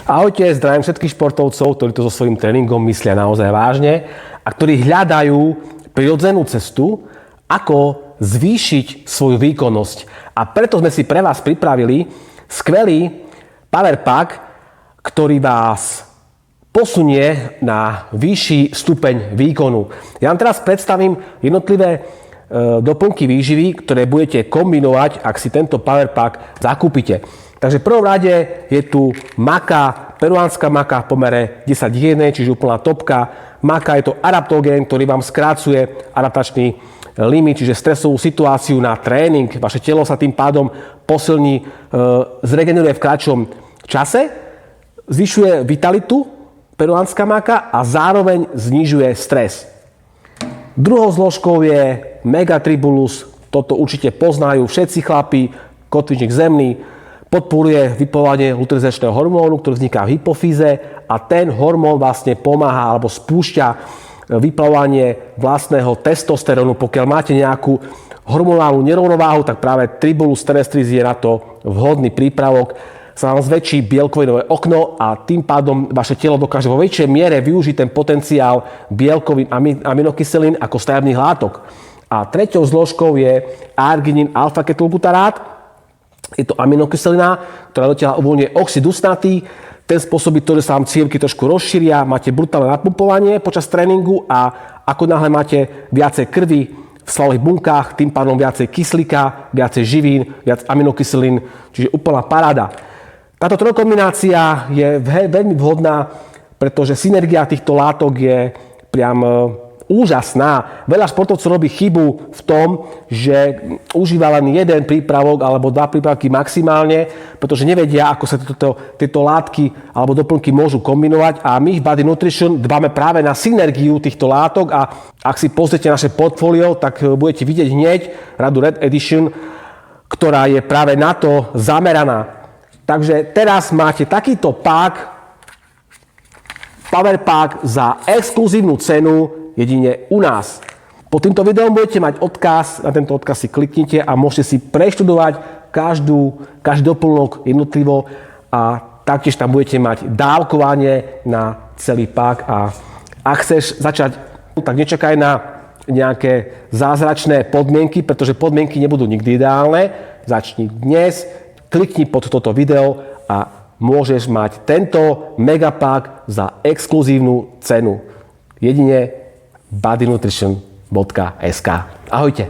Ahojte, zdravím všetkých športovcov, ktorí to so svojím tréningom myslia naozaj vážne a ktorí hľadajú prirodzenú cestu, ako zvýšiť svoju výkonnosť. A preto sme si pre vás pripravili skvelý Power Pack, ktorý vás posunie na vyšší stupeň výkonu. Ja vám teraz predstavím jednotlivé doplnky výživy, ktoré budete kombinovať, ak si tento Power Pack zakúpite. Takže v prvom rade je tu maka, peruánska maka v pomere 10:1, čiže úplná topka. Maka je to adaptogén, ktorý vám skrácuje adaptačný limit, čiže stresovú situáciu na tréning. Vaše telo sa tým pádom posilní, zregeneruje v kratšom čase, zvyšuje vitalitu, peruánska maka, a zároveň znižuje stres. Druhou zložkou je Megatribulus. Toto určite poznajú všetci chlapi, kotvičník zemný. Podporuje vyplovanie luteinizačného hormónu, ktorý vzniká v hypofíze, a ten hormón vlastne pomáha alebo spúšťa vyplavovanie vlastného testosterónu. Pokiaľ máte nejakú hormonálnu nerovnováhu, tak práve Tribulus terrestris je na to vhodný prípravok. Sa vám zväčší bielkovinové okno a tým pádom vaše telo dokáže vo väčšej miere využiť ten potenciál bielkovín a aminokyselín ako stavebných látok. A treťou zložkou je arginin alfa-ketylbutarát. Je to aminokyselina, ktorá do tela uvoľňuje oxid dusnatý. Ten spôsobí to, že sa vám cievky trošku rozšíria, máte brutálne napumpovanie počas tréningu a ako náhle máte viacej krvi v svalových bunkách, tým pádom viacej kyslíka, viacej živín, viac aminokyselín, čiže úplná paráda. Táto trojkombinácia je veľmi vhodná, pretože synergia týchto látok je priam úžasná. Veľa športovcov robí chybu v tom, že užíva len jeden prípravok alebo dva prípravky maximálne, pretože nevedia, ako sa tieto látky alebo doplnky môžu kombinovať, a my v Body Nutrition dbáme práve na synergiu týchto látok, a ak si pozriete naše portfólio, tak budete vidieť hneď radu Red Edition, ktorá je práve na to zameraná. Takže teraz máte takýto Power Pack za exkluzívnu cenu jedine u nás. Pod týmto videom budete mať odkaz, na tento odkaz si kliknite a môžete si preštudovať každý doplnok jednotlivo, a taktiež tam budete mať dávkovanie na celý pak. A ak chceš začať, tak nečakaj na nejaké zázračné podmienky, pretože podmienky nebudú nikdy ideálne. Začni dnes, klikni pod toto video a môžeš mať tento megapack za exkluzívnu cenu. Jedine bodynutrition.sk. Ahojte.